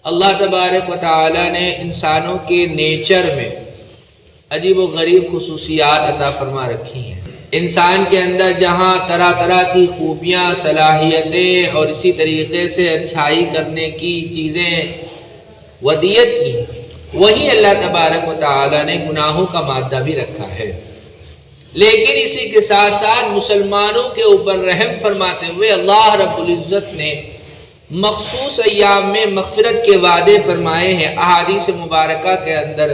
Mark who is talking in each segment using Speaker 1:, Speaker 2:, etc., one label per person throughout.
Speaker 1: اللہ تبارک و تعالی نے انسانوں کے نیچر میں عجیب و غریب خصوصیات عطا فرما رکھی ہیں۔ انسان کے اندر جہاں طرح طرح کی خوبیاں، صلاحیتیں اور اسی طریقے سے اچھائی کرنے کی چیزیں ودیت کی ہیں، وہی اللہ تبارک و تعالی نے گناہوں کا مادہ بھی رکھا ہے۔ لیکن اسی کے ساتھ ساتھ مسلمانوں کے اوپر رحم فرماتے ہوئے اللہ رب العزت نے مخصوص ایام میں مغفرت کے وعدے فرمائے ہیں۔ احادیث مبارکہ کے اندر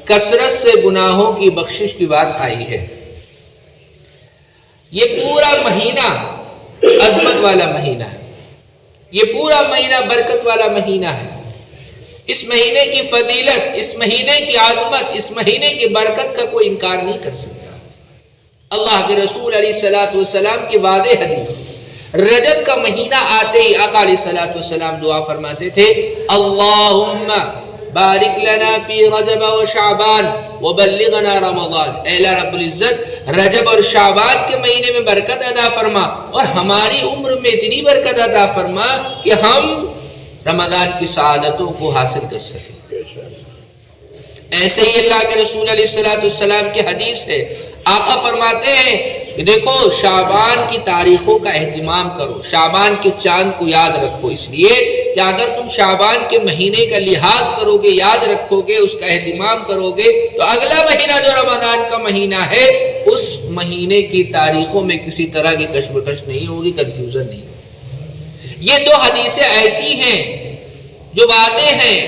Speaker 1: کثرت سے گناہوں کی بخشش کی بات آئی ہے۔ یہ پورا مہینہ عظمت والا مہینہ ہے، یہ پورا مہینہ برکت والا مہینہ ہے۔ اس مہینے کی فضیلت، اس مہینے کی عظمت، اس مہینے کی برکت کا کوئی انکار نہیں کر سکتا۔ اللہ کے رسول علیہ الصلوۃ والسلام کی واضح حدیث ہے، رجب کا مہینہ آتے ہی آقا علیہ الصلوۃ والسلام دعا فرماتے تھے، اللہم بارک لنا فی رجب و شعبان وبلغنا رمضان۔ اے اللہ رب العزت، رجب اور شعبان کے مہینے میں برکت عطا فرما اور ہماری عمر میں اتنی برکت عطا فرما کہ ہم رمضان کی سعادتوں کو حاصل کر سکیں۔ ایسے ہی اللہ کے رسول علیہ الصلوۃ والسلام کی حدیث ہے، آقا فرماتے ہیں کہ دیکھو شعبان کی تاریخوں کا اہتمام کرو، شعبان کے چاند کو یاد رکھو، اس لیے کہ اگر تم شعبان کے مہینے کا لحاظ کرو گے، یاد رکھو گے، اس کا اہتمام کرو گے، تو اگلا مہینہ جو رمضان کا مہینہ ہے اس مہینے کی تاریخوں میں کسی طرح کی کشمکش نہیں ہوگی، کنفیوژن نہیں ہوگی۔ یہ دو حدیثیں ایسی ہیں جو واضح ہیں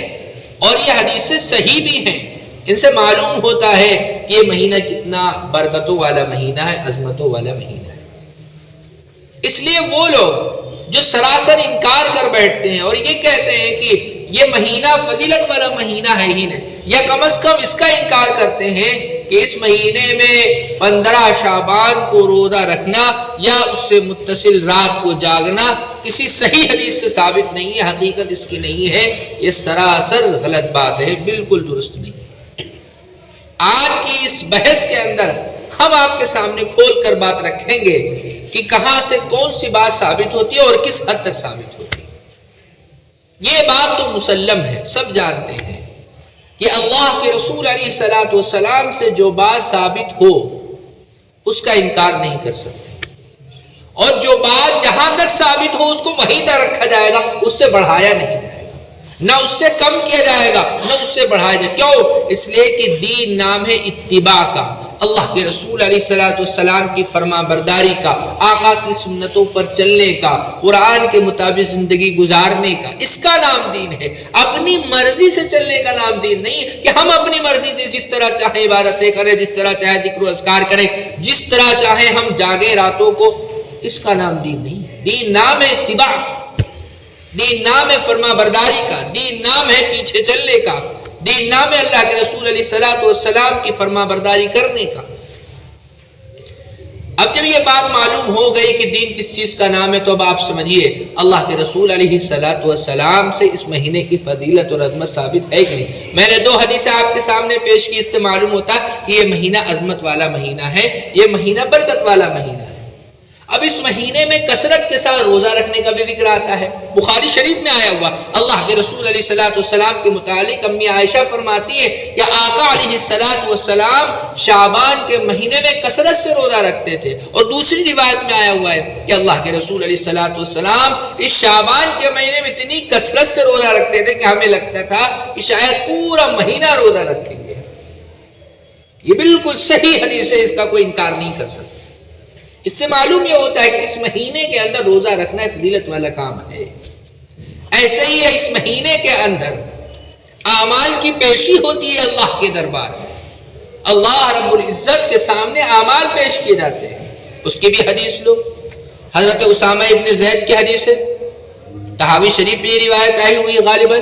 Speaker 1: اور یہ حدیثیں صحیح بھی ہیں، ان سے معلوم ہوتا ہے کہ یہ مہینہ کتنا برکتوں والا مہینہ ہے، عظمتوں والا مہینہ ہے۔ اس لیے وہ لوگ جو سراسر انکار کر بیٹھتے ہیں اور یہ کہتے ہیں کہ یہ مہینہ فضیلت والا مہینہ ہے ہی نہیں، یا کم از کم اس کا انکار کرتے ہیں کہ اس مہینے میں 15 شعبان کو روزہ رکھنا یا اس سے متصل رات کو جاگنا کسی صحیح حدیث سے ثابت نہیں ہے، حقیقت اس کی نہیں ہے، یہ سراسر غلط بات ہے، بالکل درست نہیں ہے۔ آج کی اس بحث کے اندر ہم آپ کے سامنے کھول کر بات رکھیں گے کہ کہاں سے کون سی بات ثابت ہوتی ہے اور کس حد تک ثابت ہوتی ہے۔ یہ بات تو مسلم ہے، سب جانتے ہیں کہ اللہ کے رسول علیہ الصلوۃ والسلام سے جو بات ثابت ہو اس کا انکار نہیں کر سکتے، اور جو بات جہاں تک ثابت ہو اس کو وہیں تک رکھا جائے گا، اس سے بڑھایا نہیں جائے گا، نہ اس سے کم کیا جائے گا نہ اس سے بڑھایا جائے گا۔ کیوں؟ اس لیے کہ دین نام ہے اتباع کا، اللہ کے رسول علیہ الصلوۃ والسلام کی فرما برداری کا، آقا کی سنتوں پر چلنے کا، قرآن کے مطابق زندگی گزارنے کا، اس کا نام دین ہے۔ اپنی مرضی سے چلنے کا نام دین نہیں کہ ہم اپنی مرضی سے جس طرح چاہیں عبادتیں کریں، جس طرح چاہیں ذکر و اذکار کریں، جس طرح چاہیں ہم جاگیں راتوں کو، اس کا نام دین نہیں۔ دین نام ہے اتباع، دین نام ہے فرما برداری کا، دین نام ہے پیچھے چلنے کا، دین نام ہے اللہ کے رسول علیہ الصلوۃ والسلام کی فرما برداری کرنے کا۔ اب جب یہ بات معلوم ہو گئی کہ دین کس چیز کا نام ہے، تو اب آپ سمجھیے اللہ کے رسول علیہ الصلوۃ والسلام سے اس مہینے کی فضیلت اور عظمت ثابت ہے کہ نہیں۔ میں نے 2 حدیثیں آپ کے سامنے پیش کی، اس سے معلوم ہوتا کہ یہ مہینہ عظمت والا مہینہ ہے، یہ مہینہ برکت والا مہینہ ہے۔ اب اس مہینے میں کثرت کے ساتھ روزہ رکھنے کا بھی ذکر آتا ہے، بخاری شریف میں آیا ہوا، اللہ کے رسول علیہ الصلوۃ والسلام کے متعلق امی عائشہ فرماتی ہے کہ آقا علیہ الصلوۃ والسلام شعبان کے مہینے میں کثرت سے روزہ رکھتے تھے، اور دوسری روایت میں آیا ہوا ہے کہ اللہ کے رسول علیہ الصلوۃ والسلام اس شعبان کے مہینے میں اتنی کثرت سے روزہ رکھتے تھے کہ ہمیں لگتا تھا کہ شاید پورا مہینہ روزہ رکھیں گے۔ یہ بالکل صحیح حدیث ہے، اس کا کوئی انکار نہیں کر سکتا۔ اس سے معلوم یہ ہوتا ہے کہ اس مہینے کے اندر روزہ رکھنا فضیلت والا کام ہے۔ ایسے ہی اس مہینے کے اندر اعمال کی پیشی ہوتی ہے اللہ کے دربار میں، اللہ رب العزت کے سامنے اعمال پیش کیے جاتے ہیں۔ اس کی بھی حدیث لو، حضرت اسامہ ابن زید کی حدیث ہے، طحاوی شریف میں یہ روایت آئی ہوئی غالباً۔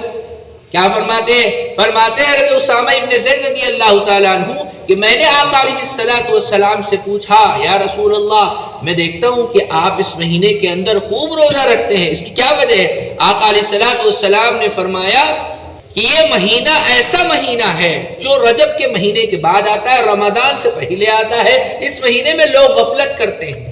Speaker 1: کیا فرماتے ہیں؟ فرماتے ہیں حضرت اسامہ ابن زید رضی اللہ تعالیٰ عنہ کہ میں نے آقا علیہ الصلوۃ والسلام سے پوچھا، یا رسول اللہ، میں دیکھتا ہوں کہ آپ اس مہینے کے اندر خوب روزہ رکھتے ہیں، اس کی کیا وجہ ہے؟ آقا علیہ الصلوۃ والسلام نے فرمایا کہ یہ مہینہ ایسا مہینہ ہے جو رجب کے مہینے کے بعد آتا ہے، رمضان سے پہلے آتا ہے، اس مہینے میں لوگ غفلت کرتے ہیں،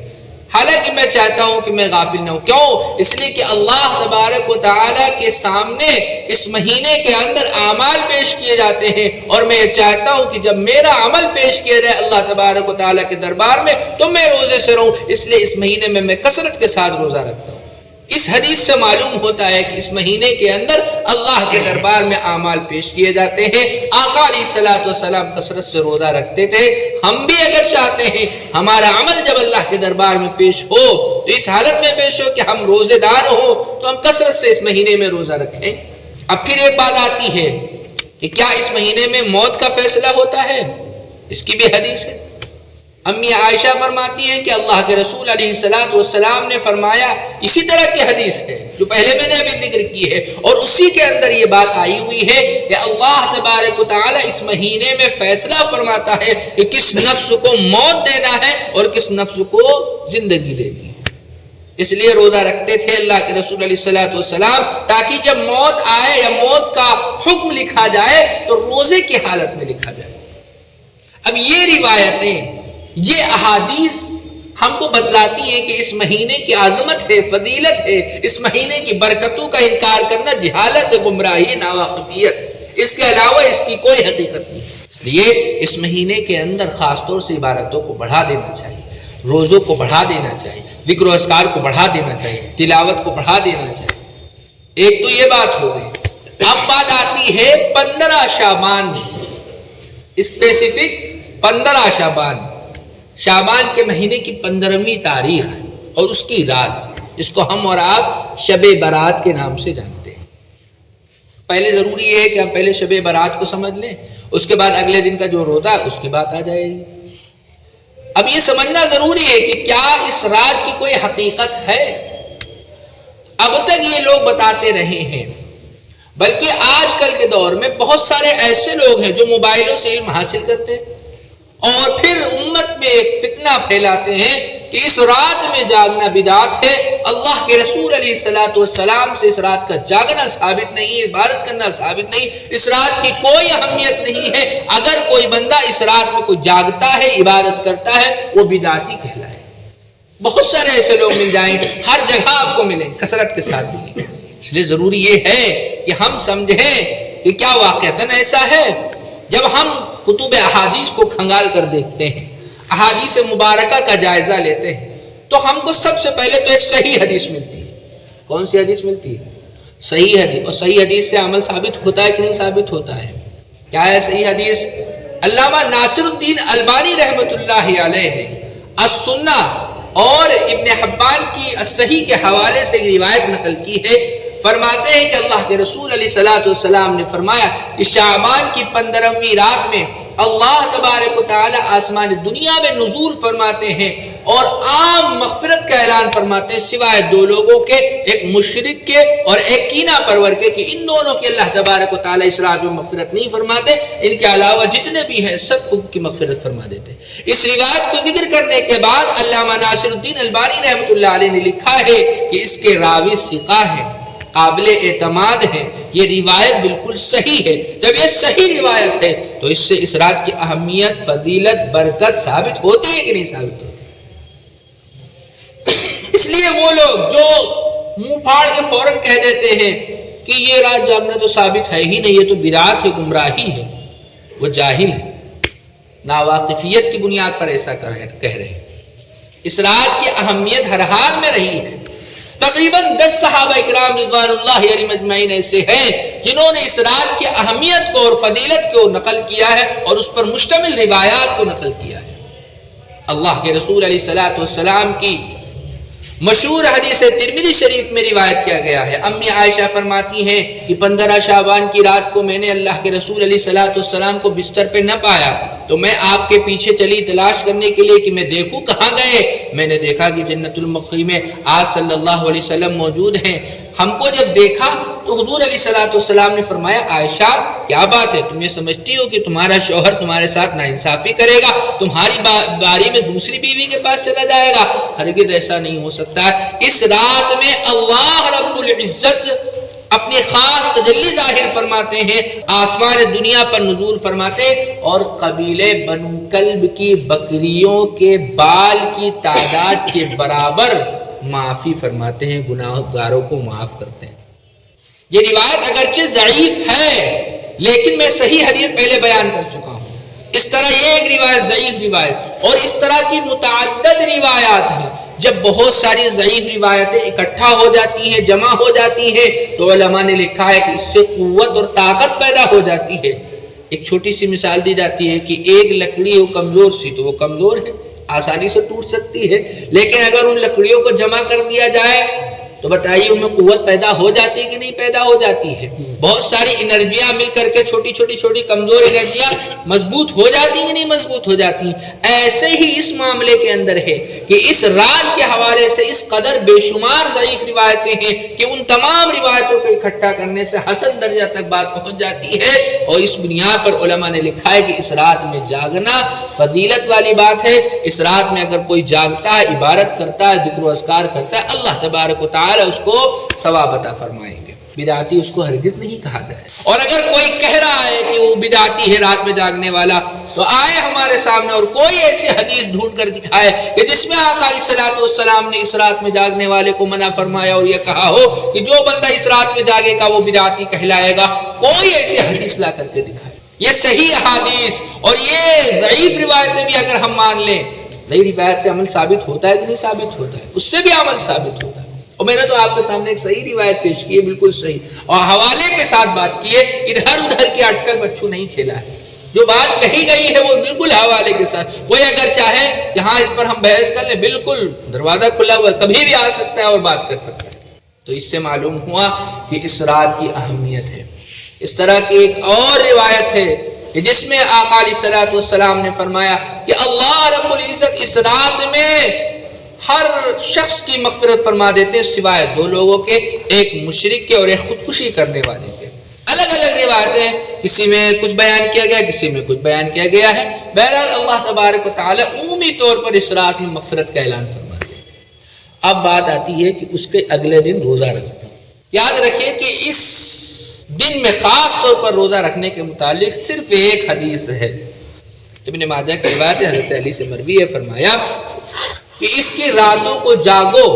Speaker 1: حالانکہ میں چاہتا ہوں کہ میں غافل نہ ہوں. کیوں؟ اس لیے کہ اللہ تبارک و تعالیٰ کے سامنے اس مہینے کے اندر اعمال پیش کیے جاتے ہیں، اور میں یہ چاہتا ہوں کہ جب میرا عمل پیش کیا جائے اللہ تبارک و تعالیٰ کے دربار میں تو میں روزے سے رہوں. اس لیے اس مہینے میں کثرت کے ساتھ روزہ رکھتا ہوں. اس حدیث سے معلوم ہوتا ہے کہ اس مہینے کے اندر اللہ کے دربار میں اعمال پیش کیے جاتے ہیں. آقا علیہ الصلوۃ والسلام کثرت سے روزہ رکھتے تھے. ہم بھی اگر چاہتے ہیں ہمارا عمل جب اللہ کے دربار میں پیش ہو تو اس حالت میں پیش ہو کہ ہم روزے دار ہوں تو ہم کثرت سے اس مہینے میں روزہ رکھیں. اب پھر ایک بات آتی ہے کہ کیا اس مہینے میں موت کا فیصلہ ہوتا ہے؟ اس کی بھی حدیث ہے. امی عائشہ فرماتی ہیں کہ اللہ کے رسول علیہ الصلوۃ والسلام نے فرمایا، اسی طرح کی حدیث ہے جو پہلے میں نے ابھی ذکر کی ہے، اور اسی کے اندر یہ بات آئی ہوئی ہے کہ اللہ تبارک و تعالیٰ اس مہینے میں فیصلہ فرماتا ہے کہ کس نفس کو موت دینا ہے اور کس نفس کو زندگی دینی ہے. اس لیے روزہ رکھتے تھے اللہ کے رسول علیہ الصلوۃ والسلام تاکہ جب موت آئے یا موت کا حکم لکھا جائے تو روزے کی حالت میں لکھا جائے. اب یہ روایتیں، یہ احادیث ہم کو بتلاتی ہیں کہ اس مہینے کی عظمت ہے، فضیلت ہے. اس مہینے کی برکتوں کا انکار کرنا جہالت، گمراہی، ناواقفیت. اس کے علاوہ اس کی کوئی حقیقت نہیں. اس لیے اس مہینے کے اندر خاص طور سے عبادتوں کو بڑھا دینا چاہیے، روزوں کو بڑھا دینا چاہیے، ذکر و اذکار کو بڑھا دینا چاہیے، تلاوت کو بڑھا دینا چاہیے. ایک تو یہ بات ہو گئی. اب بات آتی ہے 15 شعبان، اسپیسیفک 15 شعبان، شعبان کے مہینے کی 15ویں تاریخ اور اس کی رات، جس کو ہم اور آپ شب برات کے نام سے جانتے ہیں. پہلے ضروری ہے کہ ہم پہلے شب برات کو سمجھ لیں، اس کے بعد اگلے دن کا جو روزہ ہے اس کی بات آ جائے گی. اب یہ سمجھنا ضروری ہے کہ کیا اس رات کی کوئی حقیقت ہے؟ اب تک یہ لوگ بتاتے رہے ہیں، بلکہ آج کل کے دور میں بہت سارے ایسے لوگ ہیں جو موبائلوں سے علم حاصل کرتے ہیں اور پھر امت میں ایک فتنہ پھیلاتے ہیں کہ اس رات میں جاگنا بدعت ہے. اللہ کے رسول علیہ الصلوۃ والسلام سے اس رات کا جاگنا ثابت نہیں ہے، عبادت کرنا ثابت نہیں، اس رات کی کوئی اہمیت نہیں ہے. اگر کوئی بندہ اس رات میں کوئی جاگتا ہے، عبادت کرتا ہے، وہ بدعتی کہلائے. بہت سارے ایسے لوگ مل جائیں، ہر جگہ آپ کو ملیں، کثرت کے ساتھ ملیں. اس لیے ضروری یہ ہے کہ ہم سمجھیں کہ کیا واقعتاً ایسا ہے. جب ہم کتب احادیث کو کھنگال کر دیکھتے ہیں، احادیث مبارکہ کا جائزہ لیتے ہیں، تو ہم کو سب سے پہلے تو ایک صحیح حدیث ملتی ہے. کون سی حدیث ملتی ہے؟ صحیح حدیث. اور صحیح حدیث سے عمل ثابت ہوتا ہے کہ نہیں ثابت ہوتا ہے؟ کیا ہے صحیح حدیث؟ علامہ ناصر الدین البانی رحمۃ اللہ علیہ نے السنہ اور ابن حبان کی الصحیح کے حوالے سے روایت نقل کی ہے. فرماتے ہیں کہ اللہ کے رسول علیہ الصلوۃ والسلام نے فرمایا کہ شعبان کی 15ویں رات میں اللہ تبارک و تعالی آسمان دنیا میں نزول فرماتے ہیں اور عام مغفرت کا اعلان فرماتے ہیں، سوائے 2 لوگوں کے، ایک مشرک کے اور ایک کینہ پرور کے، کہ ان دونوں کی اللہ تبارک و تعالی اس رات میں مغفرت نہیں فرماتے. ان کے علاوہ جتنے بھی ہیں سب کو کی مغفرت فرما دیتے. اس روایت کو ذکر کرنے کے بعد علامہ ناصر الدین البانی رحمۃ اللہ علیہ نے لکھا ہے کہ اس کے راوی ثقہ ہیں، قابل اعتماد ہے، یہ روایت بالکل صحیح ہے. جب یہ صحیح روایت ہے تو اس سے اس رات کی اہمیت، فضیلت، برکت ثابت ہوتی ہے کہ نہیں ثابت ہوتی؟ اس لیے وہ لوگ جو منہ پھاڑ کے فوراً کہہ دیتے ہیں کہ یہ رات جاگنا تو ثابت ہے ہی نہیں، یہ تو بدعت ہے، گمراہی ہے، وہ جاہل ہے، ناواقفیت کی بنیاد پر ایسا کہہ رہے ہیں. اس رات کی اہمیت ہر حال میں رہی ہے. تقریباً 10 صحابہ اکرام رضوان اللہ علیہم اجمعین ایسے ہیں جنہوں نے اس رات کی اہمیت کو اور فضیلت کو نقل کیا ہے اور اس پر مشتمل روایات کو نقل کیا ہے. اللہ کے رسول علیہ الصلوۃ والسلام کی مشہور حدیث ترمذی شریف میں روایت کیا گیا ہے. امی عائشہ فرماتی ہیں کہ 15 شعبان کی رات کو میں نے اللہ کے رسول علیہ الصلوۃ والسلام کو بستر پہ نہ پایا تو میں آپ کے پیچھے چلی تلاش کرنے کے لیے کہ میں دیکھوں کہاں گئے. میں نے دیکھا کہ جنت المقی میں آپ صلی اللہ علیہ وسلم موجود ہیں. ہم کو جب دیکھا تو حضور علیہ الصلوۃ والسلام نے فرمایا عائشہ کیا بات ہے، تم یہ سمجھتی ہو کہ تمہارا شوہر تمہارے ساتھ ناانصافی کرے گا، تمہاری باری میں دوسری بیوی کے پاس چلا جائے گا؟ ہرگز ایسا نہیں ہو سکتا ہے. اس رات میں اللہ رب العزت اپنی خاص تجلی ظاہر فرماتے ہیں، آسمان دنیا پر نزول فرماتے اور قبیلے بنو کلب کی بکریوں کے بال کی تعداد کے برابر معافی فرماتے ہیں، گناہ گاروں کو معاف کرتے ہیں۔ یہ روایت اگرچہ ضعیف ہے لیکن میں صحیح حدیث پہلے بیان کر چکا ہوں۔ اس طرح یہ ایک روایت ضعیف روایت، اور اس طرح کی متعدد روایات ہیں۔ جب بہت ساری ضعیف روایتیں اکٹھا ہو جاتی ہیں، جمع ہو جاتی ہیں، تو علماء نے لکھا ہے کہ اس سے قوت اور طاقت پیدا ہو جاتی ہے۔ ایک چھوٹی سی مثال دی جاتی ہے کہ ایک لکڑی ہو کمزور سی تو وہ کمزور ہے، آسانی سے ٹوٹ سکتی ہے، لیکن اگر ان لکڑیوں کو جمع کر دیا جائے تو بتائیے ان میں قوت پیدا ہو جاتی ہے کہ نہیں پیدا ہو جاتی ہے؟ بہت ساری انرجیاں مل کر کے چھوٹی کمزور انرجیاں مضبوط ہو جاتی ہیں کہ نہیں مضبوط ہو جاتی ہیں؟ ایسے ہی اس معاملے کے اندر ہے کہ اس رات کے حوالے سے اس قدر بے شمار ضعیف روایتیں ہیں کہ ان تمام روایتوں کو اکٹھا کرنے سے حسن درجہ تک بات پہنچ جاتی ہے، اور اس بنیاد پر علماء نے لکھا ہے کہ اس رات میں جاگنا فضیلت والی بات ہے۔ اس رات میں اگر کوئی جاگتا ہے، عبادت کرتا ہے، ذکر و اذکار کرتا ہے، اللہ تبارک و تعالی اس کو ثواب عطا فرمائیں گے۔ بدعتی اس کو ہرگز نہیں کہا جائے، اور اگر کوئی کہہ رہا ہے کہ وہ بدعتی ہے رات میں جاگنے والا، تو آئے ہمارے سامنے اور کوئی ایسی حدیث ڈھونڈ کر دکھائے کہ جس میں آقا علیہ الصلوۃ والسلام نے اس رات میں جاگنے والے کو منع فرمایا اور یہ کہا ہو کہ جو بندہ اس رات میں جاگے گا وہ بدعتی کہلائے گا۔ کوئی ایسی حدیث لا کر کے دکھائے۔ یہ صحیح احادیث اور یہ ضعیف روایتیں بھی اگر ہم مان لیں، ضعیف روایت سے عمل ثابت ہوتا ہے کہ نہیں ثابت ہوتا ہے؟ اس سے بھی عمل ثابت ہوتا ہے۔ اور میں نے تو آپ کے سامنے ایک صحیح روایت پیش کی ہے، بالکل صحیح، اور حوالے کے ساتھ بات کی ہے، ادھر ادھر کی اٹکل بچھو نہیں کھیلا ہے۔ جو بات کہی گئی ہے وہ بالکل حوالے کے ساتھ، کوئی اگر چاہے کہ ہاں اس پر ہم بحث کر لیں، بالکل دروازہ کھلا ہوا ہے، کبھی بھی آ سکتا ہے اور بات کر سکتا ہے۔ تو اس سے معلوم ہوا کہ اس رات کی اہمیت ہے۔ اس طرح کی ایک اور روایت ہے کہ جس میں آقا علیہ الصلوۃ والسلام نے فرمایا کہ اللہ رب العزت اس رات میں ہر شخص کی مغفرت فرما دیتے ہیں سوائے دو لوگوں کے، ایک مشرک کے اور ایک خودکشی کرنے والے کے۔ الگ الگ روایتیں، کسی میں کچھ بیان کیا گیا، کسی میں کچھ بیان کیا گیا ہے۔ بہرحال اللہ تبارک و تعالی عمومی طور پر اس رات میں مغفرت کا اعلان فرما دیا۔ اب بات آتی ہے کہ اس کے اگلے دن روزہ رکھنا۔ یاد رکھیے کہ اس دن میں خاص طور پر روزہ رکھنے کے متعلق صرف ایک حدیث ہے، ابن ماجہ کی روایت ہے، حضرت علی سے مروی ہے، فرمایا کہ اس کی راتوں کو جاگو،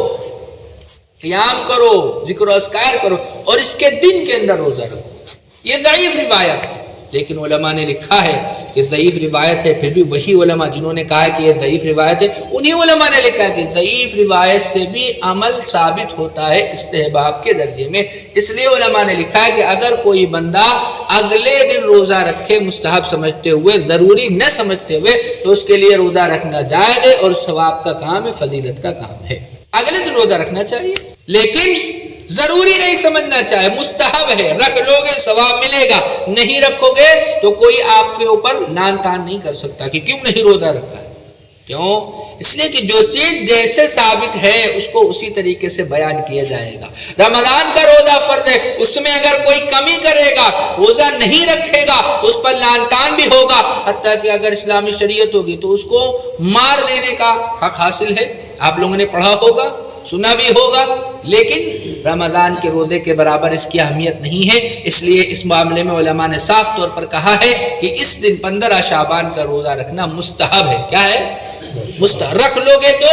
Speaker 1: قیام کرو، ذکر و اذکار کرو، اور اس کے دن کے اندر روزہ رکھو۔ یہ ضعیف روایت ہے، لیکن علماء نے لکھا ہے کہ ضعیف روایت ہے، پھر بھی وہی علماء جنہوں نے کہا کہ یہ ضعیف روایت ہے، انہی علماء نے لکھا ہے کہ ضعیف روایت سے بھی عمل ثابت ہوتا ہے استحباب کے درجے میں۔ اس لیے علماء نے لکھا ہے کہ اگر کوئی بندہ اگلے دن روزہ رکھے مستحب سمجھتے ہوئے، ضروری نہ سمجھتے ہوئے، تو اس کے لیے روزہ رکھنا جائز ہے اور ثواب کا کام ہے، فضیلت کا کام ہے۔ اگلے دن روزہ رکھنا چاہیے، لیکن ضروری نہیں سمجھنا چاہے، مستحب ہے، رکھ لو گے ثواب ملے گا، نہیں رکھو گے تو کوئی آپ کے اوپر لان تان نہیں کر سکتا کہ کیوں نہیں روزہ رکھا ہے۔ کیوں؟ اس لیے کہ جو چیز جیسے ثابت ہے اس کو اسی طریقے سے بیان کیا جائے گا۔ رمضان کا روزہ فرض ہے، اس میں اگر کوئی کمی کرے گا، روزہ نہیں رکھے گا تو اس پر لان تان بھی ہوگا، حتیٰ کہ اگر اسلامی شریعت ہوگی تو اس کو مار دینے کا حق حاصل ہے۔ آپ لوگوں نے پڑھا ہوگا، سنا بھی ہوگا، لیکن رمضان کے روزے کے برابر اس کی اہمیت نہیں ہے۔ اس لیے اس معاملے میں علماء نے صاف طور پر کہا ہے کہ اس دن 15 شعبان کا روزہ رکھنا مستحب ہے۔ کیا ہے؟ مستحب۔ رکھ لو گے تو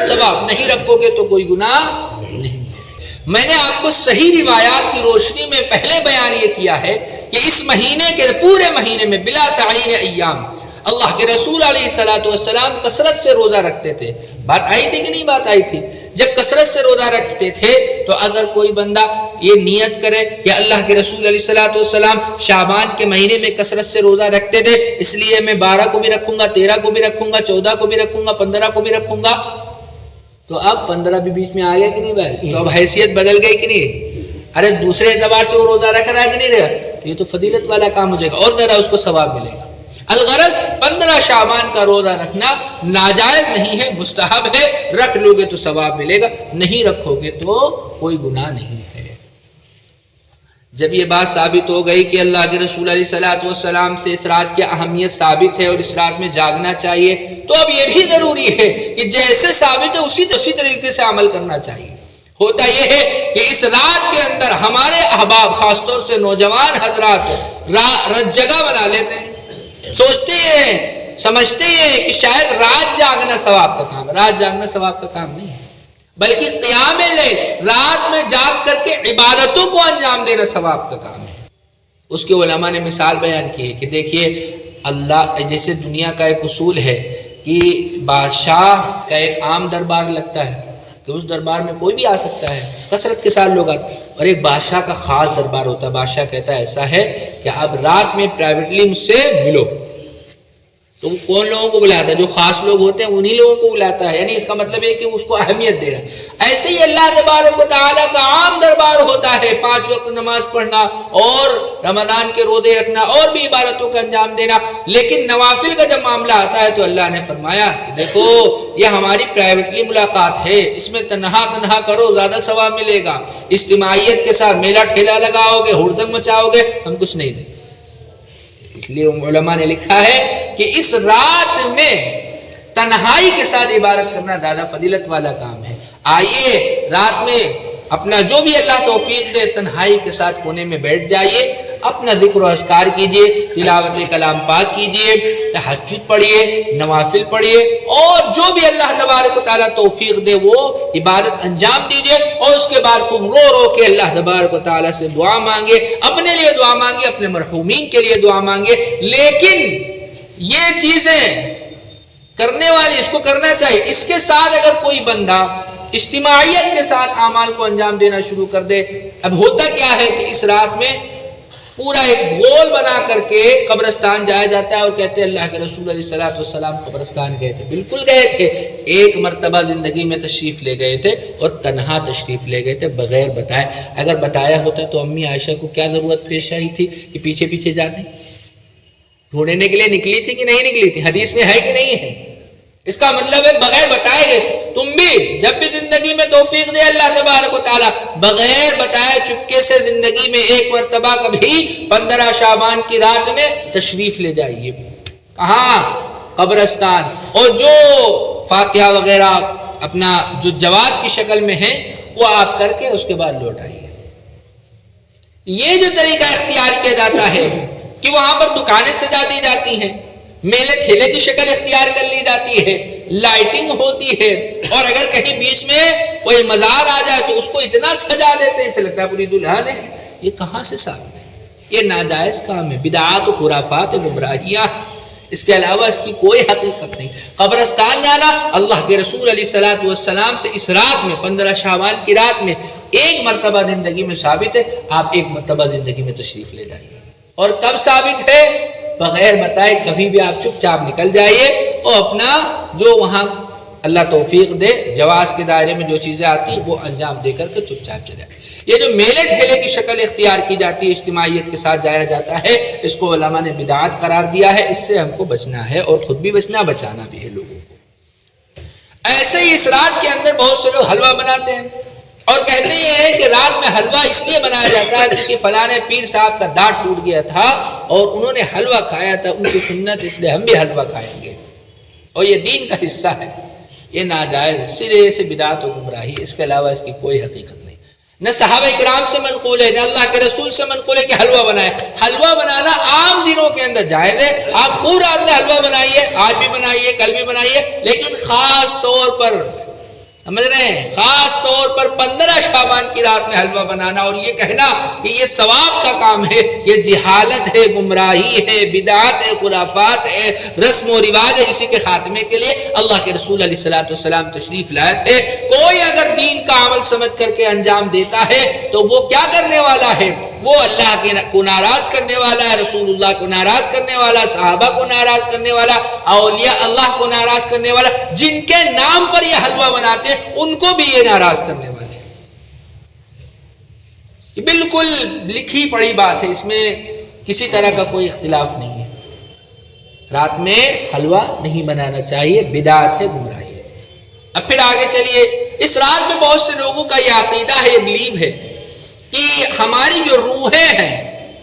Speaker 1: ثواب، نہیں رکھو گے تو کوئی گناہ نہیں۔ میں نے آپ کو صحیح روایات کی روشنی میں پہلے بیان یہ کیا ہے کہ اس مہینے کے پورے مہینے میں بلا تعین ایام اللہ کے رسول علیہ الصلوۃ والسلام کثرت سے روزہ رکھتے تھے۔ بات آئی تھی کہ نہیں بات آئی تھی؟ جب کثرت سے روزہ رکھتے تھے تو اگر کوئی بندہ یہ نیت کرے کہ اللہ کے رسول علیہ الصلوۃ والسلام شعبان کے مہینے میں کثرت سے روزہ رکھتے تھے، اس لیے میں 12 کو بھی رکھوں گا، 13 کو بھی رکھوں گا، 14 کو بھی رکھوں گا، 15 کو بھی رکھوں گا، تو اب 15 بھی بیچ میں آ گیا کہ نہیں بھائی؟ تو اب حیثیت بدل گئی کہ نہیں؟ ارے دوسرے اعتبار سے وہ روزہ رکھ رہا ہے کہ نہیں رہا؟ یہ تو فضیلت والا کام ہو جائے گا اور زیادہ اس کو ثواب ملے گا۔ الغرض 15 شعبان کا روزہ رکھنا ناجائز نہیں ہے، مستحب ہے۔ رکھ لو گے تو ثواب ملے گا، نہیں رکھو گے تو کوئی گناہ نہیں ہے۔ جب یہ بات ثابت ہو گئی کہ اللہ کے رسول علیہ الصلوۃ والسلام سے اس رات کی اہمیت ثابت ہے اور اس رات میں جاگنا چاہیے، تو اب یہ بھی ضروری ہے کہ جیسے ثابت ہے اسی طریقے سے عمل کرنا چاہیے۔ ہوتا یہ ہے کہ اس رات کے اندر ہمارے احباب خاص طور سے نوجوان حضرات جگہ بنا لیتے ہیں، سوچتے ہیں سمجھتے ہیں کہ شاید رات جاگنا ثواب کا کام ہے۔ رات جاگنا ثواب کا کام نہیں ہے، بلکہ قیام لیل رات میں جاگ کر کے عبادتوں کو انجام دینا ثواب کا کام ہے۔ اس کے علماء نے مثال بیان کی ہے کہ دیکھیے اللہ جیسے دنیا کا ایک اصول ہے کہ بادشاہ کا ایک عام دربار لگتا ہے کہ اس دربار میں کوئی بھی آ سکتا ہے، کثرت کے ساتھ لوگ آتے ہیں، اور ایک بادشاہ کا خاص دربار ہوتا ہے۔ بادشاہ کہتا ہے ایسا ہے کہ اب رات میں پرائیویٹلی مجھ سے ملو، تو وہ کون لوگوں کو بلاتا ہے؟ جو خاص لوگ ہوتے ہیں انہی لوگوں کو بلاتا ہے، یعنی اس کا مطلب ہے کہ اس کو اہمیت دے رہا ہے۔ ایسے ہی اللہ تبارک و تعالیٰ کا عام دربار ہوتا ہے، 5 وقت نماز پڑھنا اور رمضان کے روزے رکھنا اور بھی عبادتوں کا انجام دینا، لیکن نوافل کا جب معاملہ آتا ہے تو اللہ نے فرمایا کہ دیکھو یہ ہماری پرائیویٹلی ملاقات ہے، اس میں تنہا کرو زیادہ ثواب ملے گا، اجتماعیت کے ساتھ میلہ ٹھیلا لگاؤ گے، ہردنگ مچاؤ گے، ہم کچھ نہیں دیں گے۔ اس لیے علماء نے لکھا ہے کہ اس رات میں تنہائی کے ساتھ عبادت کرنا زیادہ فضیلت والا کام ہے۔ آئیے رات میں اپنا جو بھی اللہ توفیق دے تنہائی کے ساتھ کونے میں بیٹھ جائیے، اپنا ذکر و اذکار کیجئے، تلاوت کلام پاک کیجئے، تہجد پڑھیے، نوافل پڑھیے، اور جو بھی اللہ تبارک و تعالیٰ توفیق دے وہ عبادت انجام دیجئے، اور اس کے بعد خوب رو رو کے اللہ تبارک و تعالیٰ سے دعا مانگے، اپنے لیے دعا مانگے، اپنے مرحومین کے لیے دعا مانگے۔ لیکن یہ چیزیں کرنے والے اس کو کرنا چاہیے۔ اس کے ساتھ اگر کوئی بندہ اجتماعیت کے ساتھ اعمال کو انجام دینا شروع کر دے، اب ہوتا کیا ہے کہ اس رات میں پورا ایک گول بنا کر کے قبرستان جایا جاتا ہے اور کہتے ہیں اللہ کے رسول علیہ الصلوۃ والسلام قبرستان گئے تھے۔ بالکل گئے تھے، ایک مرتبہ زندگی میں تشریف لے گئے تھے اور تنہا تشریف لے گئے تھے بغیر بتائے۔ اگر بتایا ہوتا تو امی عائشہ کو کیا ضرورت پیش آئی تھی کہ پیچھے پیچھے جانے؟ ڈھونڈنے کے لیے نکلی تھی کہ نہیں نکلی تھی؟ حدیث میں ہے کہ نہیں ہے؟ اس کا مطلب ہے بغیر بتائے گئے۔ تم بھی جب بھی زندگی میں توفیق دے اللہ تبارک و تعالیٰ، بغیر بتائے چپکے سے زندگی میں ایک مرتبہ کبھی 15 شعبان کی رات میں تشریف لے جائیے۔ کہاں؟ قبرستان۔ اور جو فاتحہ وغیرہ اپنا جو جواز کی شکل میں ہے وہ آپ کر کے اس کے بعد لوٹ آئیے۔ یہ جو طریقہ اختیار کیا جاتا ہے کہ وہاں پر دکانیں سجا دی جاتی ہیں، میلے ٹھیلے کی شکل اختیار کر لی جاتی ہے، لائٹنگ ہوتی ہے، اور اگر کہیں بیچ میں کوئی مزار آ جائے تو اس کو اتنا سجا دیتے ہیں، لگتا ہے پوری دلہن ہے۔ یہ کہاں سے ثابت ہے؟ یہ ناجائز کام ہے، بدعات و خرافات و گمراہیاں، اس کے علاوہ اس کی کوئی حقیقت نہیں۔ قبرستان جانا اللہ کے رسول علیہ الصلوۃ والسلام سے اس رات میں 15 شعبان کی رات میں ایک مرتبہ زندگی میں ثابت ہے۔ آپ ایک مرتبہ زندگی میں تشریف لے جائیے۔ اور کب ثابت ہے؟ بغیر بتائے کبھی بھی آپ چپ چاپ نکل جائیے اور اپنا جو وہاں اللہ توفیق دے جواز کے دائرے میں جو چیزیں آتی ہیں وہ انجام دے کر کے چپ چاپ چلے جائیں۔ یہ جو میلے ٹھیلے کی شکل اختیار کی جاتی ہے، اجتماعیت کے ساتھ جایا جاتا ہے، اس کو علماء نے بدعات قرار دیا ہے۔ اس سے ہم کو بچنا ہے اور خود بھی بچنا، بچانا بھی ہے لوگوں کو۔ ایسے ہی اس رات کے اندر بہت سے لوگ حلوہ بناتے ہیں اور کہتے ہیں کہ رات میں حلوہ اس لیے بنایا جاتا ہے کیونکہ فلاں پیر صاحب کا دانت ٹوٹ گیا تھا اور انہوں نے حلوہ کھایا تھا، ان کی سنت، اس لیے ہم بھی حلوہ کھائیں گے، اور یہ دین کا حصہ ہے۔ یہ ناجائز سرے سے بدعت و گمراہی، اس کے علاوہ اس کی کوئی حقیقت نہیں۔ نہ صحابہ کرام سے منقول ہے، نہ اللہ کے رسول سے منقول ہے کہ حلوہ بنائے۔ حلوہ بنانا عام دنوں کے اندر جائز ہے، آپ خوب رات میں حلوہ بنائیے، آج بھی بنائیے، کل بھی بنائیے، لیکن خاص طور پر سمجھ رہے ہیں، خاص طور پر 15 شعبان کی رات میں حلوہ بنانا اور یہ کہنا کہ یہ ثواب کا کام ہے، یہ جہالت ہے، گمراہی ہے، بدعات ہے، خرافات ہے، رسم و رواج ہے۔ اسی کے خاتمے کے لیے اللہ کے رسول علیہ الصلوۃ والسلام تشریف لائے تھے۔ کوئی اگر دین کا عمل سمجھ کر کے انجام دیتا ہے تو وہ کیا کرنے والا ہے؟ وہ اللہ کو ناراض کرنے والا ہے، رسول اللہ کو ناراض کرنے والا، صحابہ کو ناراض کرنے والا، اولیاء اللہ کو ناراض کرنے والا، جن کے نام پر یہ حلوہ بناتے ہیں ان کو بھی یہ ناراض کرنے والے ہیں۔ یہ بالکل لکھی پڑھی بات ہے، اس میں کسی طرح کا کوئی اختلاف نہیں ہے۔ رات میں حلوہ نہیں بنانا چاہیے، بدعت ہے، گمراہی ہے۔ اب پھر آگے چلیے، اس رات میں بہت سے لوگوں کا یہ عقیدہ ہے، یہ بلیو ہے کہ ہماری جو روحیں ہیں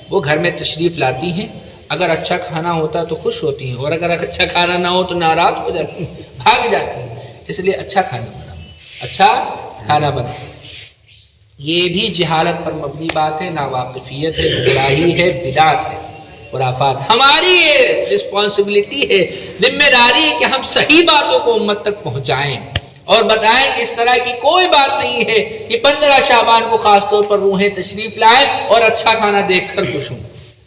Speaker 1: وہ گھر میں تشریف لاتی ہیں، اگر اچھا کھانا ہوتا تو خوش ہوتی ہیں، اور اگر اچھا کھانا نہ ہو تو ناراض ہو جاتی ہیں، بھاگ جاتی ہیں۔ اس لیے اچھا کھانا بنا، اچھا کھانا بنا۔ یہ بھی جہالت پر مبنی بات ہے، ناواقفیت ہے، گمراہی ہے، بدعت ہے، خرافات۔ ہماری یہ رسپانسبلٹی ہے، ذمہ داری ہے کہ ہم صحیح باتوں کو امت تک پہنچائیں اور بتائیں کہ اس طرح کی کوئی بات نہیں ہے کہ 15 شعبان کو خاص طور پر روحیں تشریف لائیں اور اچھا کھانا دیکھ کر خوش ہوں۔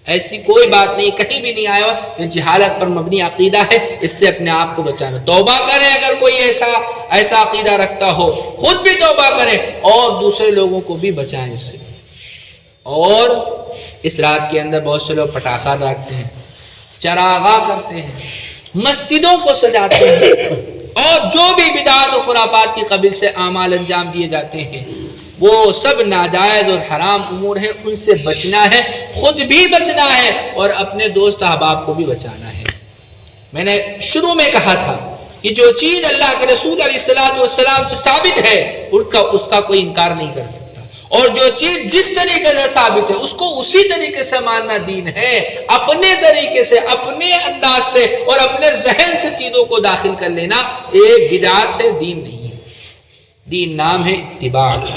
Speaker 1: ایسی کوئی بات نہیں، کہیں بھی نہیں آیا ہوا۔ یہ جہالت پر مبنی عقیدہ ہے، اس سے اپنے آپ کو بچانا۔ توبہ کریں اگر کوئی ایسا عقیدہ رکھتا ہو، خود بھی توبہ کریں اور دوسرے لوگوں کو بھی بچائیں اس سے۔ اور اس رات کے اندر بہت سے لوگ پٹاخہ داغتے ہیں، چراغاں کرتے ہیں، مسجدوں کو سجاتے ہیں، اور جو بھی بدعات و خرافات کی قبیل سے اعمال انجام دیے جاتے ہیں وہ سب ناجائز اور حرام امور ہیں، ان سے بچنا ہے، خود بھی بچنا ہے اور اپنے دوست احباب کو بھی بچانا ہے۔ میں نے شروع میں کہا تھا کہ جو چیز اللہ کے رسول علیہ السلام سے ثابت ہے اس کا کوئی انکار نہیں کر سکتا، اور جو چیز جس طریقے سے ثابت ہے اس کو اسی طریقے سے ماننا دین ہے۔ اپنے طریقے سے، اپنے انداز سے اور اپنے ذہن سے چیزوں کو داخل کر لینا ایک بدعت ہے، دین نہیں ہے۔ دین نام ہے اتباع کا۔